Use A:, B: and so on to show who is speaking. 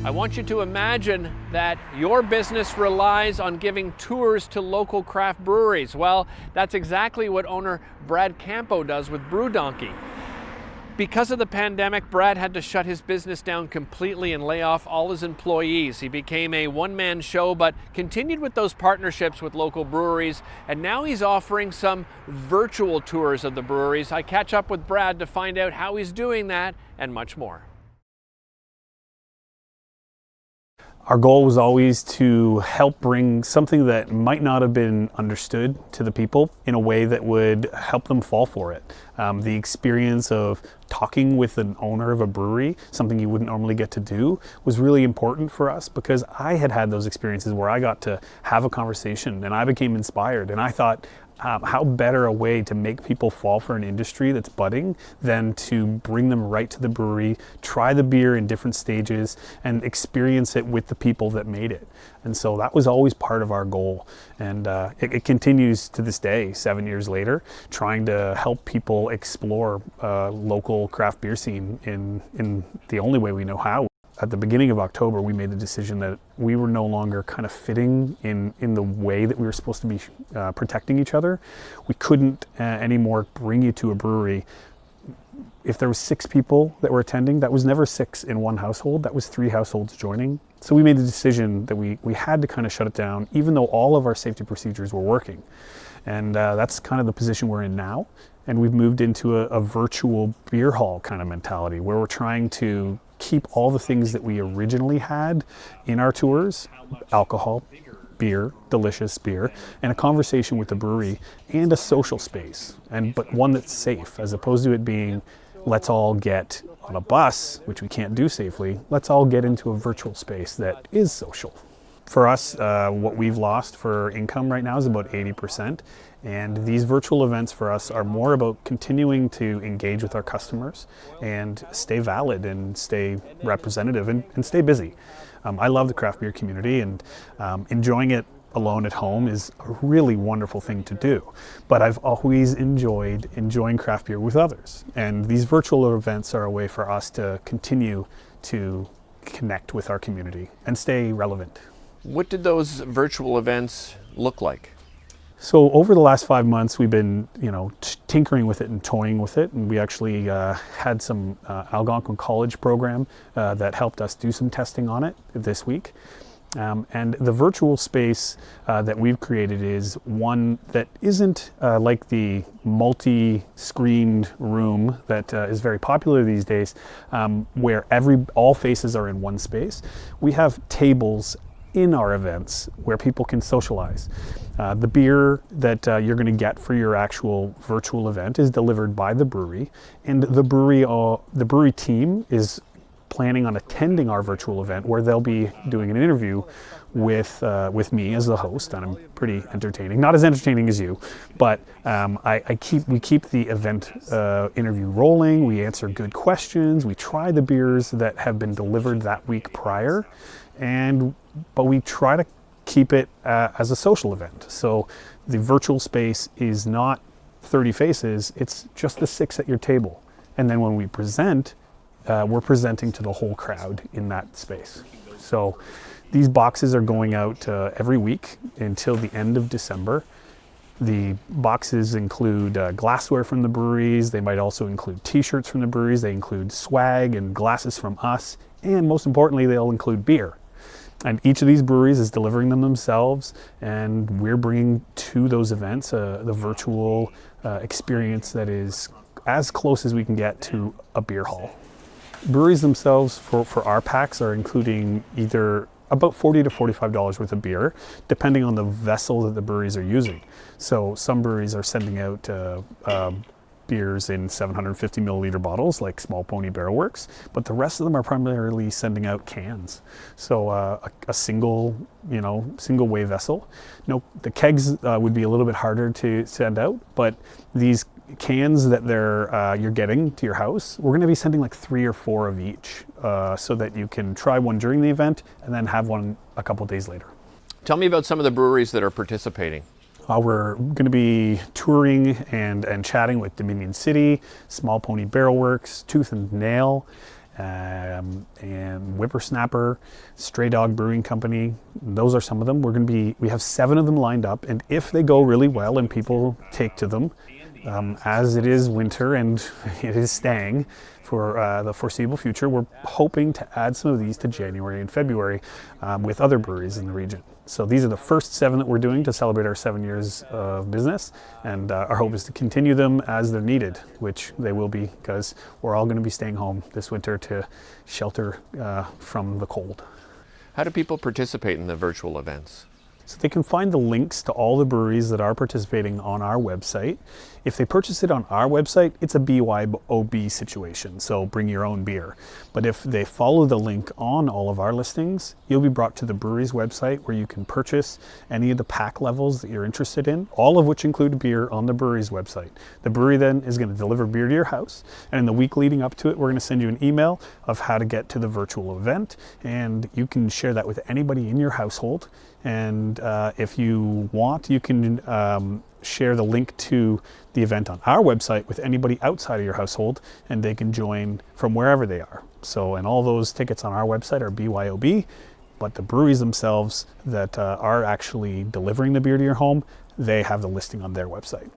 A: I want you to imagine that your business relies on giving tours to local craft breweries. Well, that's exactly what owner Brad Campo does with Brew Donkey. Because of the pandemic, Brad had to shut his business down completely and lay off all his employees. He became a one-man show, but continued with those partnerships with local breweries, and now he's offering some virtual tours of the breweries. I catch up with Brad to find out how he's doing that and much more.
B: Our goal was always to help bring something that might not have been understood to the people in a way that would help them fall for it. The experience of talking with an owner of a brewery, something you wouldn't normally get to do, was really important for us because I had those experiences where I got to have a conversation and I became inspired, and I thought, how better a way to make people fall for an industry that's budding than to bring them right to the brewery, try the beer in different stages, and experience it with the people that made it. And so that was always part of our goal. And it continues to this day, 7 years later, trying to help people explore local craft beer scene in the only way we know how. At the beginning of October, we made the decision that we were no longer kind of fitting in the way that we were supposed to be protecting each other. We couldn't anymore bring you to a brewery. If there was 6 people that were attending, that was never 6 in one household, that was 3 households joining. So we made the decision that we had to kind of shut it down, even though all of our safety procedures were working. And that's kind of the position we're in now. And we've moved into a virtual beer hall kind of mentality where we're trying to keep all the things that we originally had in our tours: alcohol, beer, delicious beer, and a conversation with the brewery, and a social space, but one that's safe, as opposed to it being, let's all get on a bus, which we can't do safely, let's all get into a virtual space that is social. For us, what we've lost for income right now is about 80%. And these virtual events for us are more about continuing to engage with our customers and stay valid and stay representative and stay busy. I love the craft beer community, and enjoying it alone at home is a really wonderful thing to do. But I've always enjoying craft beer with others. And these virtual events are a way for us to continue to connect with our community and stay relevant.
A: What did those virtual events look like?
B: So over the last 5 months, we've been, tinkering with it and toying with it, and we actually had some Algonquin College program that helped us do some testing on it this week. And the virtual space that we've created is one that isn't like the multi-screened room that is very popular these days, where all faces are in one space. We have tables in our events where people can socialize. The beer that you're going to get for your actual virtual event is delivered by the brewery, and the brewery team is planning on attending our virtual event, where they'll be doing an interview with me as the host, and I'm pretty entertaining. Not as entertaining as you, but we keep the event interview rolling. We answer good questions. We try the beers that have been delivered that week prior, but we try to keep it as a social event. So the virtual space is not 30 faces, it's just the 6 at your table. And then when we present, we're presenting to the whole crowd in that space. So these boxes are going out every week until the end of December. The boxes include glassware from the breweries. They might also include t-shirts from the breweries. They include swag and glasses from us. And most importantly, they'll include beer. And each of these breweries is delivering them themselves, and we're bringing to those events the virtual experience that is as close as we can get to a beer hall. Breweries themselves for our packs are including either about $40 to $45 worth of beer, depending on the vessel that the breweries are using. So some breweries are sending out beers in 750 milliliter bottles like Small Pony Barrel Works, but the rest of them are primarily sending out cans. So a single way vessel. No, the kegs would be a little bit harder to send out, but these cans that you're getting to your house, we're going to be sending like 3 or 4 of each, so that you can try one during the event and then have one a couple days later.
A: Tell me about some of the breweries that are participating.
B: We're going to be touring and chatting with Dominion City, Small Pony Barrel Works, Tooth and Nail, and Whippersnapper, Stray Dog Brewing Company. Those are some of them. We have 7 of them lined up, and if they go really well and people take to them, as it is winter and it is staying for the foreseeable future, we're hoping to add some of these to January and February with other breweries in the region. So these are the first 7 that we're doing to celebrate our 7 years of business, and our hope is to continue them as they're needed, which they will be, because we're all going to be staying home this winter to shelter from the cold.
A: How do people participate in the virtual events?
B: So they can find the links to all the breweries that are participating on our website. If they purchase it on our website, it's a BYOB situation, so bring your own beer. But if they follow the link on all of our listings, you'll be brought to the brewery's website where you can purchase any of the pack levels that you're interested in, all of which include beer on the brewery's website. The brewery then is going to deliver beer to your house, and in the week leading up to it, we're going to send you an email of how to get to the virtual event, and you can share that with anybody in your household. And if you want, you can share the link to the event on our website with anybody outside of your household, and they can join from wherever they are. So, and all those tickets on our website are BYOB, but the breweries themselves that are actually delivering the beer to your home, they have the listing on their website.